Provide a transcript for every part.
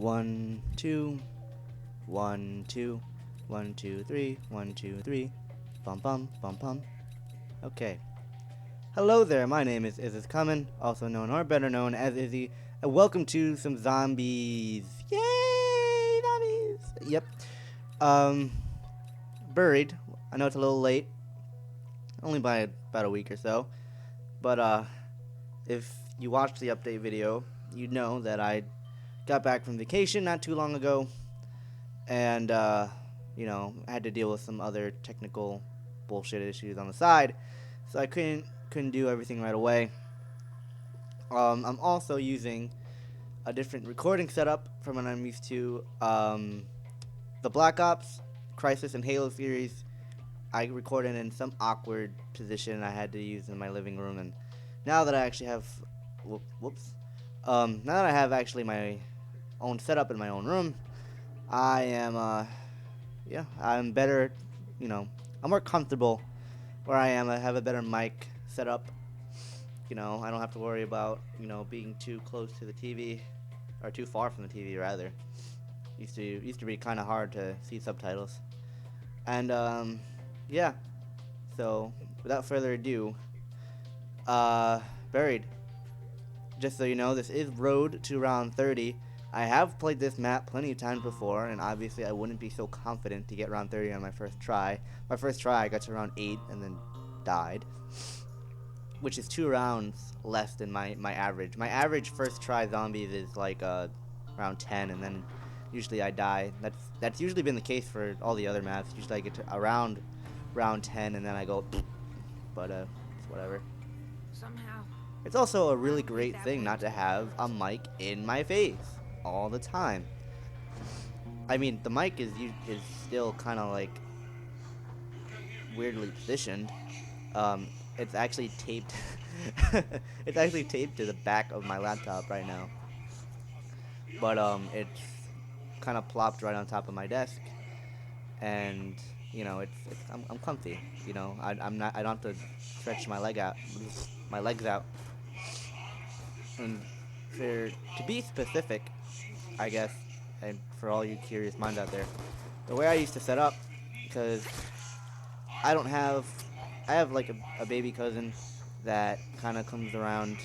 1, 2, 1, 2, 1, 2, 3, 1, 2, 3. Bum bum bum bum. Okay. Hello there, my name is Izzy Common, also known or better known as Izzy, and welcome to some zombies. Yay! Zombies! Yep. Buried. I know it's a little late. Only by about a week or so. But if you watched the update video, you'd know that I got back from vacation not too long ago, and you know, I had to deal with some other technical bullshit issues on the side, so I couldn't do everything right away. I'm also using a different recording setup from what I'm used to. The Black Ops, Crisis, and Halo series, I recorded in some awkward position I had to use in my living room, and now that I actually have, now that I have actually my own setup in my own room, I am, I'm better, you know, I'm more comfortable where I am. I have a better mic setup. You know, I don't have to worry about, you know, being too close to the TV, or too far from the TV rather. Used to be kind of hard to see subtitles. And yeah. So without further ado, Buried. Just so you know, this is Road to Round 30. I have played this map plenty of times before, and obviously I wouldn't be so confident to get round 30 on my first try. My first try, I got to round 8 and then died, which is 2 rounds less than my average. My average first try zombies is like round 10, and then usually I die. That's usually been the case for all the other maps. Usually I get to around round 10 and then I go, but it's whatever. Somehow. It's also a really great thing not to have a mic in my face all the time. I mean, the mic is still kind of like weirdly positioned. It's actually taped. It's actually taped to the back of my laptop right now. But it's kind of plopped right on top of my desk, and you know, I'm comfy. You know, I don't have to stretch my legs out. And to be specific, I guess, and for all you curious minds out there, the way I used to set up, because I have like a baby cousin that kind of comes around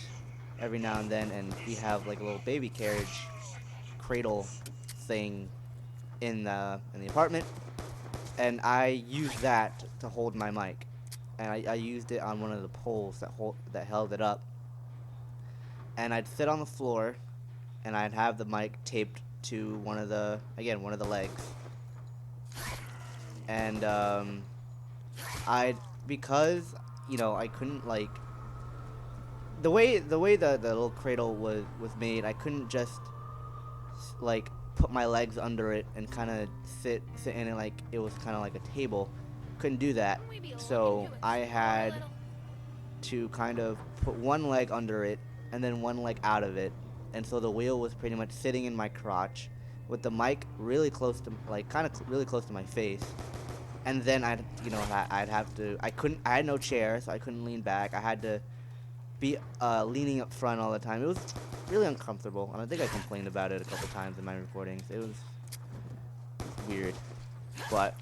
every now and then, and we have like a little baby carriage cradle thing in the apartment, and I used that to hold my mic, and I used it on one of the poles that held it up, and I'd sit on the floor, and I'd have the mic taped to one of the legs, and because you know, I couldn't, like, the way the little cradle was made, I couldn't just like put my legs under it and kind of sit in it like it was kind of like a table. Couldn't do that, so I had to kind of put one leg under it and then one leg out of it, and so the wheel was pretty much sitting in my crotch with the mic really close to, like, kind of really close to my face. And then I had no chair, so I couldn't lean back. I had to be leaning up front all the time. It was really uncomfortable, and I think I complained about it a couple times in my recordings. It was weird, but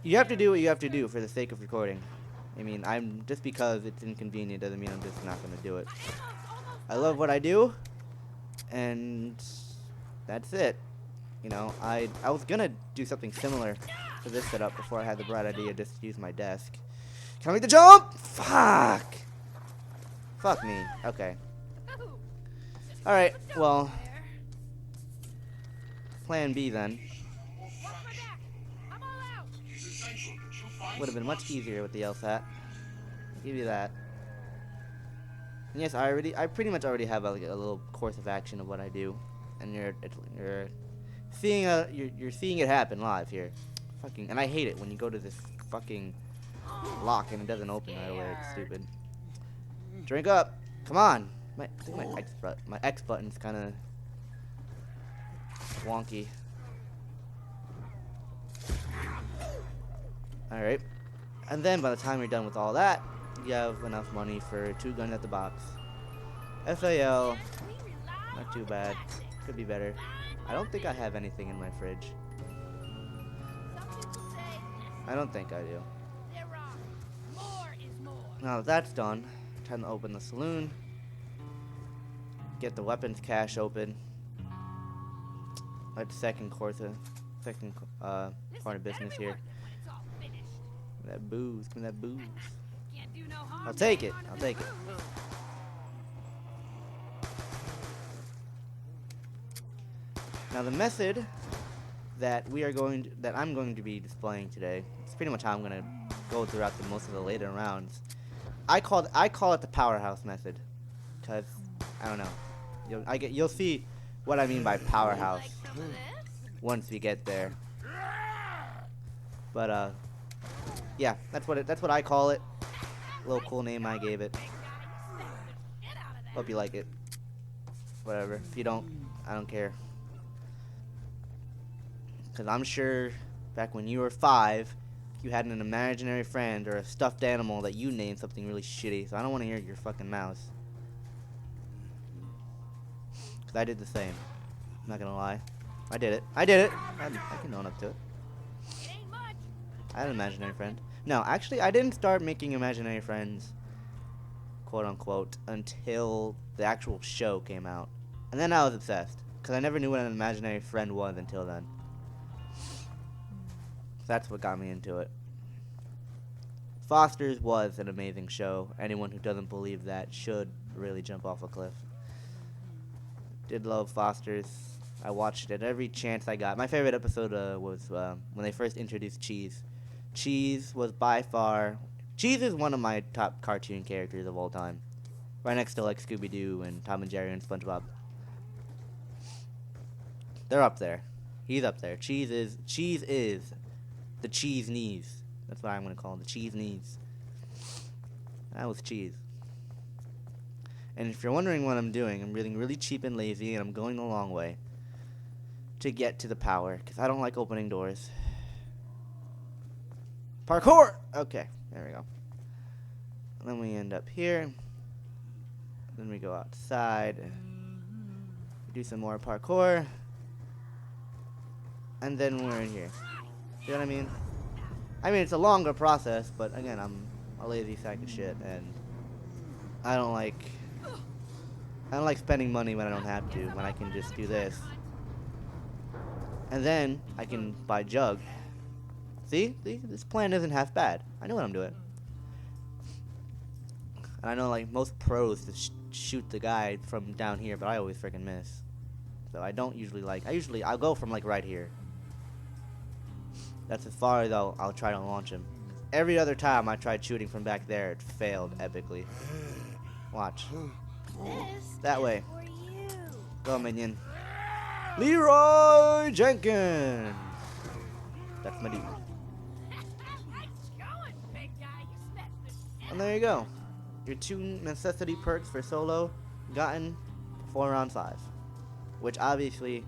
you have to do what you have to do for the sake of recording. I mean, just because it's inconvenient doesn't mean I'm just not gonna do it. I love what I do, and that's it. You know, I was gonna do something similar to this setup before I had the bright idea just to use my desk. Can I make the jump? Fuck! Fuck me. Okay. Alright, well, plan B then. Would have been much easier with the LSAT. I'll give you that. And yes, I pretty much already have a little course of action of what I do, and you're seeing it happen live here. Fucking, and I hate it when you go to this fucking lock and it doesn't open right away. It's stupid. Drink up. Come on. I think my X button's kind of wonky. All right. And then by the time you're done with all that, you have enough money for 2 guns at the box. FAL, not too bad. Could be better. I don't think I have anything in my fridge. I don't think I do. Now that that's done, time to open the saloon. Get the weapons cache open. That's second part of business here. That booze, give me that booze. I'll take it. I'll take it. Now the method that I'm going to be displaying today, it's pretty much how I'm gonna go throughout most of the later rounds. I call it the powerhouse method, cause I don't know. You'll see what I mean by powerhouse once we get there. But yeah, that's what I call it. Little cool name I gave it. Hope you like it. Whatever. If you don't, I don't care. Because I'm sure back when you were 5, you had an imaginary friend or a stuffed animal that you named something really shitty. So I don't want to hear your fucking mouse. Because I did the same. I'm not going to lie. I did it. I can own up to it. I had an imaginary friend. No, actually, I didn't start making imaginary friends, quote unquote, until the actual show came out. And then I was obsessed. Because I never knew what an imaginary friend was until then. That's what got me into it. Foster's was an amazing show. Anyone who doesn't believe that should really jump off a cliff. Did love Foster's. I watched it every chance I got. My favorite episode was when they first introduced Cheese. Cheese was by far... Cheese is one of my top cartoon characters of all time. Right next to like Scooby-Doo and Tom and Jerry and SpongeBob. They're up there. He's up there. Cheese is the cheese knees. That's what I'm going to call him. The cheese knees. That was Cheese. And if you're wondering what I'm doing, I'm being really cheap and lazy, and I'm going the long way to get to the power, because I don't like opening doors. Parkour! Okay, there we go. And then we end up here. Then we go outside. We do some more parkour. And then we're in here. You know what I mean? I mean, it's a longer process, but again, I'm a lazy sack of shit, and I don't like spending money when I don't have to, when I can just do this. And then I can buy Jug. See? This plan isn't half bad. I know what I'm doing. And I know, like, most pros just shoot the guy from down here, but I always freaking miss. So I don't usually I'll go from, like, right here. That's as far as I'll try to launch him. Every other time I tried shooting from back there, it failed epically. Watch. That way. Go, minion. Leroy Jenkins! That's my dude. And there you go. Your 2 necessity perks for solo gotten before round 5. Which obviously,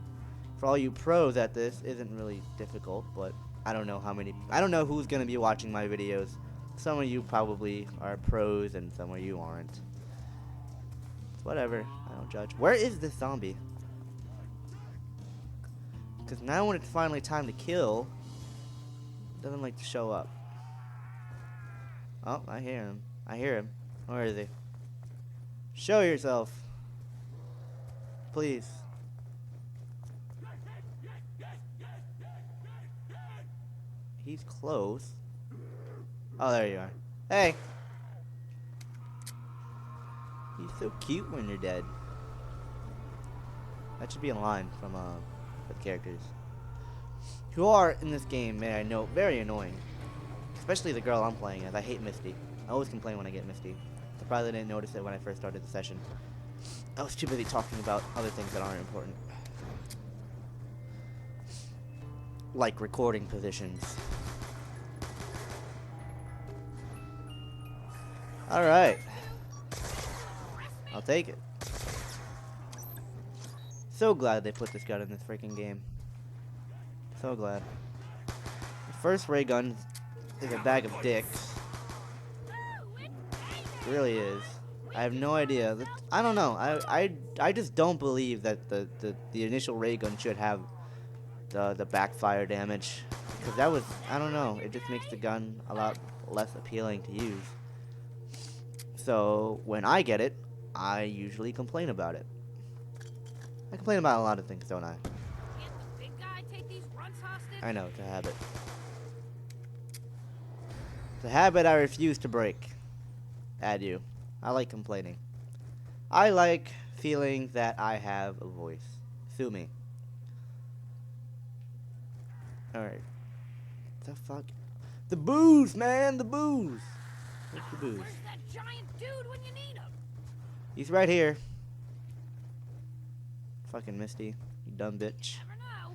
for all you pros at this, isn't really difficult, but I don't know who's gonna be watching my videos. Some of you probably are pros and some of you aren't. It's whatever, I don't judge. Where is this zombie? Because now when it's finally time to kill, it doesn't like to show up. Oh, I hear him. Where is he? Show yourself. Please. He's close. Oh, there you are. Hey! He's so cute when you're dead. That should be in line from the characters. Who are, in this game, may I note, very annoying. Especially the girl I'm playing as. I hate Misty. I always complain when I get Misty. I probably didn't notice it when I first started the session. I was too busy talking about other things that aren't important. Like recording positions. Alright. I'll take it. So glad they put this gun in this freaking game. So glad. The first ray gun is a bag of dicks. It really is. I have no idea. I don't know. I just don't believe that the initial ray gun should have the backfire damage, because that was, I don't know, it just makes the gun a lot less appealing to use. So when I get it, I usually complain about it. I complain about a lot of things, don't I? Can't the big guy take these runs hostage? I know, it's a habit. It's a habit I refuse to break. Add you. I like complaining. I like feeling that I have a voice. Sue me. Alright. The fuck? The booze, man! The booze! Where's the booze? Where's that giant dude when you need him? He's right here. Fucking Misty. You dumb bitch. Never know.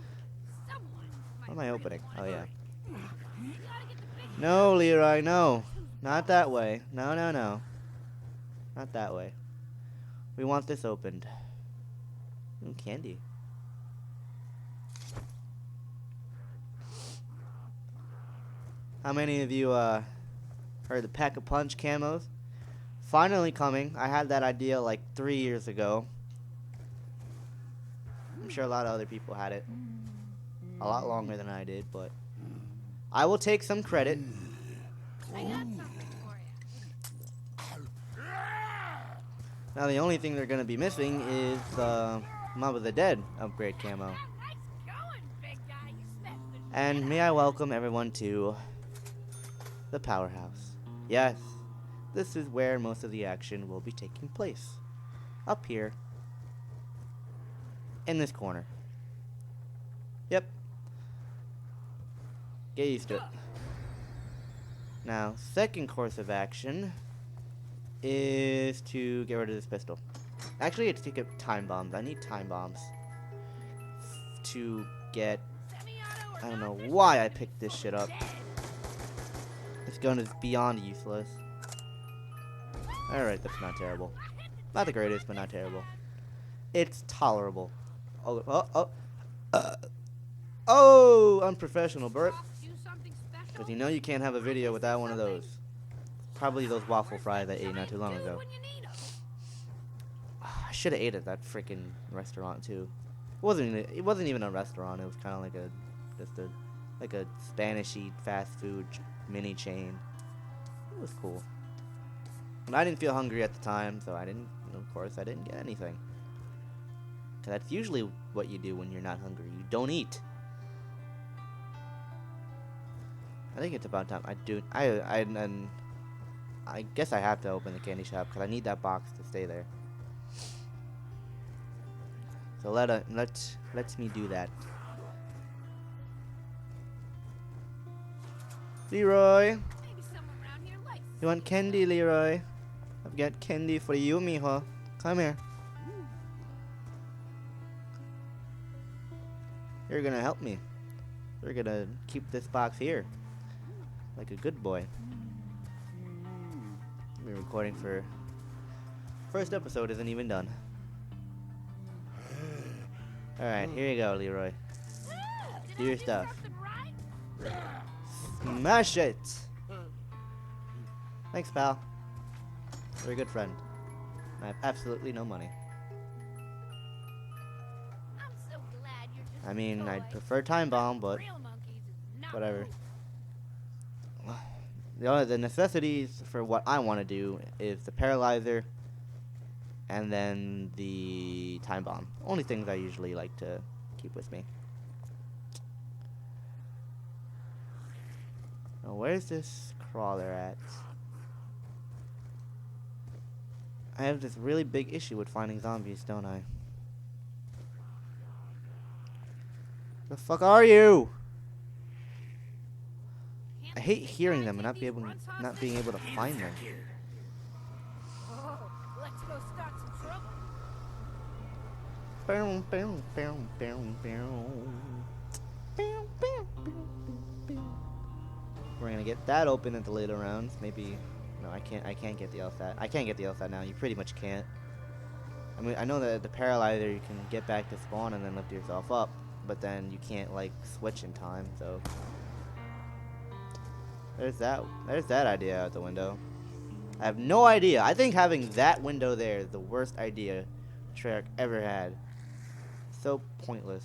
Someone What am I opening? Oh, yeah. You gotta get the big No, Leroy, no. Not that way. No, no, no. Not that way. We want this opened. Ooh, candy. How many of you heard the Pack-a-Punch camos? Finally coming. I had that idea like 3 years ago. I'm sure a lot of other people had it a lot longer than I did, but I will take some credit. I got something for you. Now the only thing they're gonna be missing is Mob of the Dead upgrade camo. Nice going, big guy. You smashed the And may I welcome everyone to the powerhouse. Yes, this is where most of the action will be taking place. Up here. In this corner. Yep. Get used to it. Now, second course of action is to get rid of this pistol. Actually, it's to get time bombs. I need time bombs to get... semi-auto. I don't know why I picked this shit up. This gun is beyond useless. Alright, that's not terrible. Not the greatest, but not terrible. It's tolerable. Oh, unprofessional, Bert. Do something special. Because you know you can't have a video without one of those. Probably those waffle fries I ate not too long Dude, ago. when you need 'em. I should have ate at that freaking restaurant too. It wasn't even a restaurant. It was kind of like a Spanishy fast food mini chain. It was cool. And I didn't feel hungry at the time, so of course I didn't get anything. 'Cause that's usually what you do when you're not hungry. You don't eat. I think it's about time. I guess I have to open the candy shop because I need that box to stay there. So let me do that. Leroy, Maybe someone around here likes you want candy, Leroy? I've got candy for you, mijo. Come here. You're gonna help me. You're gonna keep this box here, like a good boy. We're recording for... First episode isn't even done. Alright, here you go, Leroy. Do your stuff. right? Smash it! Thanks, pal. You're a good friend. I have absolutely no money. I'm so glad you're just I mean, a I'd toy. prefer Time Bomb, but Real monkeys is not whatever. cool. The necessities for what I want to do is the Paralyzer and then the Time Bomb. Only things I usually like to keep with me. Now, where's this crawler at? I have this really big issue with finding zombies, don't I? The fuck are you? I hate hearing them and not being able to find them. Oh, let's go start some trouble. Bow, bow, bow, bow, bow. Bow, bow, bow, bow, bow. We're gonna get that open at the later rounds. Maybe. No, I can't get the LSAT. I can't get the LSAT now. You pretty much can't. I mean, I know that the Paralyzer you can get back to spawn and then lift yourself up, but then you can't like switch in time. So there's that idea out the window. I have no idea. I think having that window there is the worst idea Treyarch ever had. So pointless.